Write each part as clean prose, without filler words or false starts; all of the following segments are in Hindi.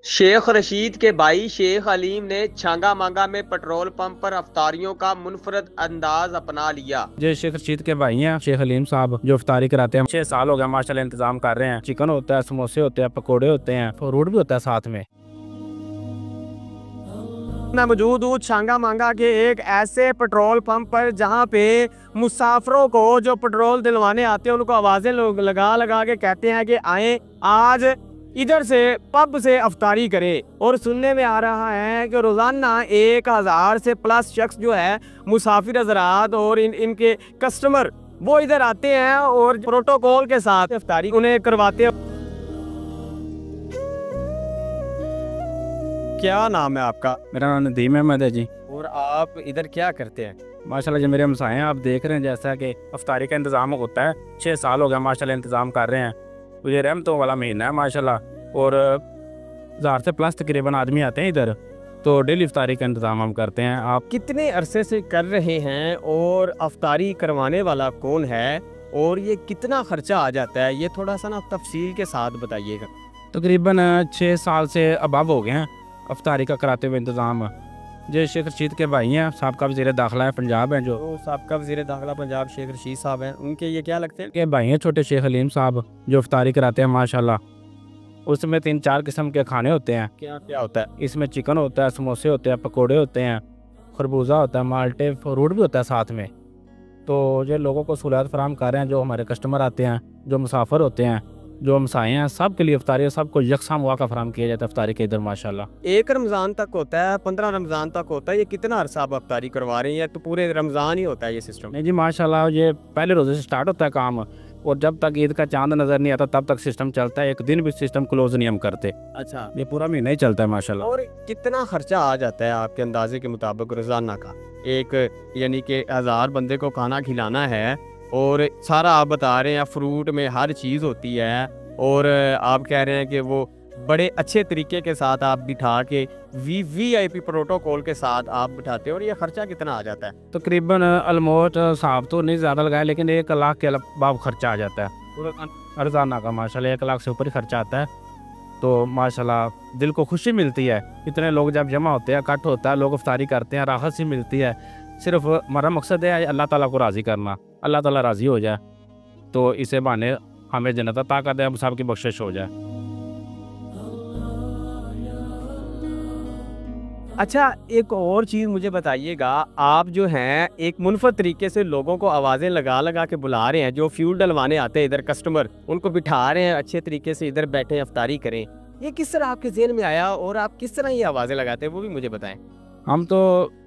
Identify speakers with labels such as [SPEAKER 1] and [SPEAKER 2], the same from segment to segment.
[SPEAKER 1] शेख रशीद के भाई शेख अलीम ने छांगा मांगा में पेट्रोल पंप पर अफ्तारियों का मुनफरद अंदाज अपना लिया।
[SPEAKER 2] जो शेख रशीद के भाई हैं शेख अलीम साहब, जो इफ्तारी कराते हैं, 6 साल हो गया माशाल्लाह इंतजाम कर रहे हैं। चिकन होता है, समोसे होते हैं, पकोड़े होते हैं, फ्रूट भी होता है साथ में।
[SPEAKER 1] मैं मौजूद हूँ छांगा मांगा के एक ऐसे पेट्रोल पंप पर जहाँ पे मुसाफिरों को जो पेट्रोल दिलवाने आते हैं उनको आवाजें लोग लगा लगा के कहते हैं कि आए आज इधर से पब से अफ्तारी करें। और सुनने में आ रहा है कि रोजाना 1000 से प्लस शख्स जो है मुसाफिर हजरात और इनके कस्टमर वो इधर आते हैं और प्रोटोकॉल के साथ अफ्तारी उन्हें करवाते हैं। क्या नाम है आपका?
[SPEAKER 2] मेरा नाम नदीम अहमद है जी।
[SPEAKER 1] और आप इधर क्या करते हैं?
[SPEAKER 2] माशाल्लाह जो मेरे हमसाए हैं, आप देख रहे हैं जैसा कि अफ्तारी का इंतज़ाम होता है। 6 साल हो गया माशाल्लाह इंतज़ाम कर रहे हैं। तो ये रहमतों वाला महीना है माशाल्लाह, और 1000 से प्लस तकरीबन आदमी आते हैं इधर, तो डेली इफ्तारी का इंतज़ाम हम करते हैं। आप
[SPEAKER 1] कितने अरसे से कर रहे हैं और अफ्तारी करवाने वाला कौन है और ये कितना खर्चा आ जाता है, ये थोड़ा सा ना तफसील के साथ बताइएगा।
[SPEAKER 2] तकरीबन 6 साल से अबव हो गए हैं अफ्तारी का कराते हुए इंतज़ाम। जो शेख रशीद के भाई हैं, साहबका वज़ीर दाखिला है पंजाब हैं, जो
[SPEAKER 1] साहबका वज़ीर दाखिला पंजाब शेख रशीद साहब हैं, उनके ये क्या लगते हैं?
[SPEAKER 2] के भाई हैं छोटे शेख अलीम साहब, जो इफ्तारी कराते हैं माशाल्लाह। उसमें 3-4 किस्म के खाने होते हैं।
[SPEAKER 1] क्या क्या होता है
[SPEAKER 2] इसमें? चिकन होता है, समोसे होते हैं, पकोड़े होते हैं, खरबूजा होता है, माल्टे, फ्रूट भी होता है साथ में। तो जो लोगों को सहूलियत फराहम कर रहे हैं, जो हमारे कस्टमर आते हैं, जो मुसाफिर होते हैं, जो हमसाए हैं, सब के लिए इफ्तारी, सबको यकसा मौका फराहम किया जाता है इफ्तारी के इधर माशाल्लाह।
[SPEAKER 1] 1 रमज़ान तक होता है, 15 रमज़ान तक होता है, ये कितना अरसा आप अफ्तारी करवा रहे हैं? तो पूरे रमज़ान ही होता है ये सिस्टम?
[SPEAKER 2] नहीं जी माशाल्लाह, ये पहले रोज़े से स्टार्ट होता है काम, और जब तक ईद का चांद नज़र नहीं आता तब तक सिस्टम चलता है। एक दिन भी सिस्टम क्लोज नहीं हम करते।
[SPEAKER 1] अच्छा,
[SPEAKER 2] ये पूरा महीना ही चलता है माशाल्लाह।
[SPEAKER 1] और कितना खर्चा आ जाता है आपके अंदाजे के मुताबिक रोजाना का? एक यानी कि 1000 बंदे को खाना खिलाना है और सारा आप बता रहे हैं फ्रूट में हर चीज़ होती है, और आप कह रहे हैं कि वो बड़े अच्छे तरीके के साथ आप बिठा के VIP प्रोटोकॉल के साथ आप बिठाते हैं, और ये खर्चा कितना आ जाता है?
[SPEAKER 2] तकरीबन ऑलमोस्ट साहब तो नहीं ज़्यादा लगाया, लेकिन 1 लाख के अलावा खर्चा आ जाता है रोज़ाना का माशाल्लाह। 1 लाख से ऊपर ही खर्चा आता है। तो माशाल्लाह दिल को खुशी मिलती है, इतने लोग जब जमा होते हैं, इकट्ठ होता है, लोग इफ्तारी करते हैं, राहत सी मिलती है। सिर्फ हमारा मकसद है अल्लाह ताला को राज़ी करना, अल्लाह ताला राज़ी हो जाए तो इसे बहाने हमें जन्नत अता कर दे, हम सब की बख्शिश हो जाए।
[SPEAKER 1] अच्छा, एक और चीज़ मुझे बताइएगा, आप जो हैं एक मुनफरद तरीके से लोगों को आवाज़ें लगा लगा के बुला रहे हैं, जो फ्यूल डलवाने आते हैं इधर कस्टमर, उनको बिठा रहे हैं अच्छे तरीके से इधर बैठे अफ्तारी करें। ये किस तरह आपके ज़हन में आया और आप किस तरह ये आवाज़ें लगाते हैं वो भी मुझे बताएं।
[SPEAKER 2] हम तो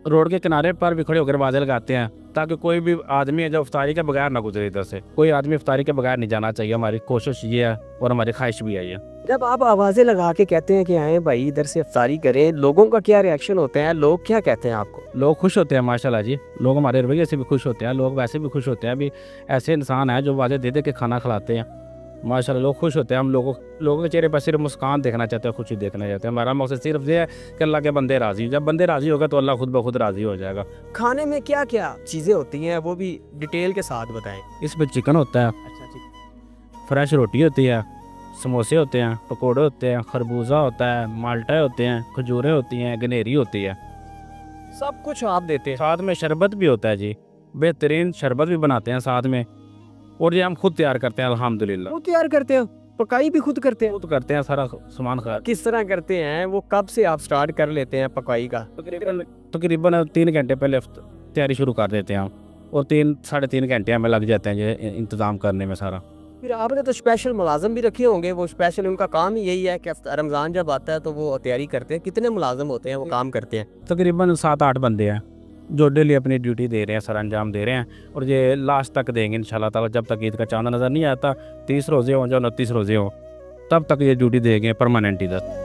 [SPEAKER 2] रोड के किनारे पर भी खड़े होकर आवाज़ें लगाते हैं, ताकि कोई भी आदमी है जो इफ्तारी के बगैर ना गुजरे इधर से। कोई आदमी इफ्तारी के बगैर नहीं जाना चाहिए, हमारी कोशिश ये है और हमारी ख्वाहिश भी है ये।
[SPEAKER 1] जब आप आवाज़ें लगा के कहते हैं कि आए भाई इधर से अफ्तारी करें, लोगों का क्या रिएक्शन होते हैं? लोग क्या कहते हैं आपको?
[SPEAKER 2] लोग खुश होते हैं माशाल्लाह जी। लोग हमारे रवैये से भी खुश होते हैं, लोग वैसे भी खुश होते हैं। अभी ऐसे इंसान हैं जो आवाज़ें दे दे के खाना खिलाते हैं माशाल्लाह, लोग खुश होते हैं। हम लोगों के चेहरे पर सिर्फ मुस्कान देखना चाहते हैं, खुशी देखना चाहते हैं। हमारा मकसद सिर्फ ये है कि अल्लाह के बंदे राज़ी। जब बंदे राज़ी होगा तो अल्लाह खुद ब खुद राज़ी हो जाएगा।
[SPEAKER 1] खाने में क्या क्या चीज़ें होती हैं वो भी डिटेल के साथ बताएं।
[SPEAKER 2] इसमें चिकन होता है,
[SPEAKER 1] अच्छा ठीक।
[SPEAKER 2] फ्रेश रोटी होती है, समोसे होते हैं, पकोड़े होते हैं, खरबूजा होता है, माल्टे होते हैं, खजूरें होती हैं, गनेरी होती है,
[SPEAKER 1] सब कुछ आप देते हैं?
[SPEAKER 2] साथ में शरबत भी होता है जी, बेहतरीन शरबत भी बनाते हैं साथ में, और ये हम खुद तैयार करते हैं अल्हम्दुलिल्लाह।
[SPEAKER 1] वो तैयार करते हो? पकाई भी खुद करते हैं?
[SPEAKER 2] खुद करते हैं सारा सामान खा।
[SPEAKER 1] किस तरह करते हैं वो? कब से आप स्टार्ट कर लेते हैं पकाई का?
[SPEAKER 2] तकरीबन 3 घंटे पहले तैयारी शुरू कर देते हैं हम, और 3-3.5 घंटे हमें लग जाते हैं ये इंतज़ाम करने में सारा।
[SPEAKER 1] फिर आपने तो स्पेशल मुलाजम भी रखे होंगे, वो स्पेशल उनका काम ही यही है कि रमज़ान जब आता है तो वो तैयारी करते हैं। कितने मुलाजम होते हैं वो काम करते हैं?
[SPEAKER 2] तकरीबन 7-8 बंदे हैं जो डेली अपनी ड्यूटी दे रहे हैं, सर अंजाम दे रहे हैं, और ये लास्ट तक देंगे इंशाल्लाह ताला। जब तक ईद का चांद नज़र नहीं आता, 30 रोज़े हों या 29 रोज़े हों, तब तक ये ड्यूटी देंगे परमानेंट इधर।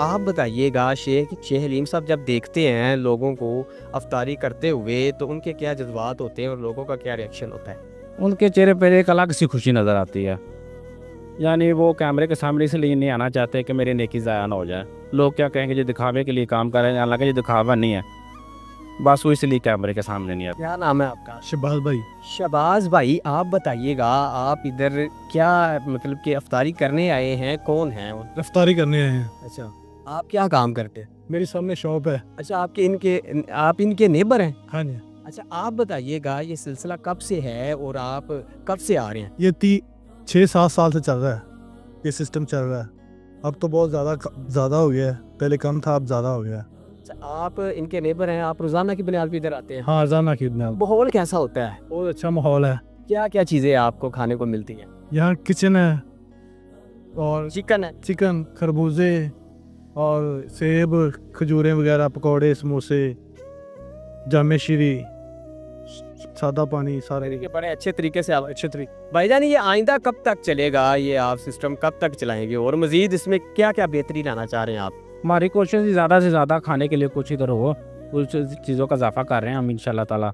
[SPEAKER 1] आप बताइएगा शेख हलीम साहब, जब देखते हैं लोगों को अफ्तारी करते हुए तो उनके क्या जज्बात होते हैं और लोगों का क्या रिएक्शन होता है?
[SPEAKER 2] उनके चेहरे पर एक अलग सी खुशी नज़र आती है। यानी वो कैमरे के सामने इसलिए नहीं आना चाहते कि मेरी नेकी ज़ाया ना हो जाए। लोग क्या कहेंगे, जो दिखावे के लिए काम कर रहे हैं, हालांकि ये दिखावा नहीं है। बस वो इसलिए कैमरे के सामने नहीं आता।
[SPEAKER 1] क्या नाम है आपका?
[SPEAKER 3] शहबाज भाई।
[SPEAKER 1] शहबाज भाई, आप बताइएगा, आप इधर क्या मतलब कि अफ्तारी करने आए हैं? कौन हैं वो?
[SPEAKER 3] रफ्तारी करने आए हैं।
[SPEAKER 1] अच्छा, आप क्या काम करते हैं?
[SPEAKER 3] मेरी सामने शॉप है।
[SPEAKER 1] अच्छा, आप इनके नेबर हैं?
[SPEAKER 3] हाँ जी।
[SPEAKER 1] अच्छा, आप बताइएगा ये सिलसिला कब से है और आप कब से आ रहे हैं?
[SPEAKER 3] ये 6-7 साल से चल रहा है, ये सिस्टम चल रहा है। अब तो बहुत ज़्यादा हो गया है, पहले कम था, अब ज़्यादा हो गया है।
[SPEAKER 1] अच्छा, आप इनके नेबर हैं, आप रोज़ाना की बुनियाद पर इधर आते हैं?
[SPEAKER 3] हाँ, रोज़ाना की बुनियाद।
[SPEAKER 1] माहौल कैसा होता है?
[SPEAKER 3] बहुत अच्छा माहौल है।
[SPEAKER 1] क्या क्या चीज़ें आपको खाने को मिलती हैं?
[SPEAKER 3] यहाँ किचन है और
[SPEAKER 1] चिकन है?
[SPEAKER 3] चिकन, खरबूजे और सेब, खजूरें वगैरह, पकौड़े, समोसे, जामे शीरी, सादा पानी, सारे।
[SPEAKER 1] ये बड़े अच्छे तरीके से आप अच्छे तरीके भाईजान, ये आइंदा कब तक चलेगा? ये आप सिस्टम कब तक चलाएंगे और मजीद इसमें क्या क्या बेहतरी लाना चाह रहे हैं आप?
[SPEAKER 2] हमारी कोशिश ज़्यादा से ज़्यादा खाने के लिए कुछ इधर हो, कुछ चीज़ों का इजाफा कर रहे हैं हम इंशाल्लाह ताला।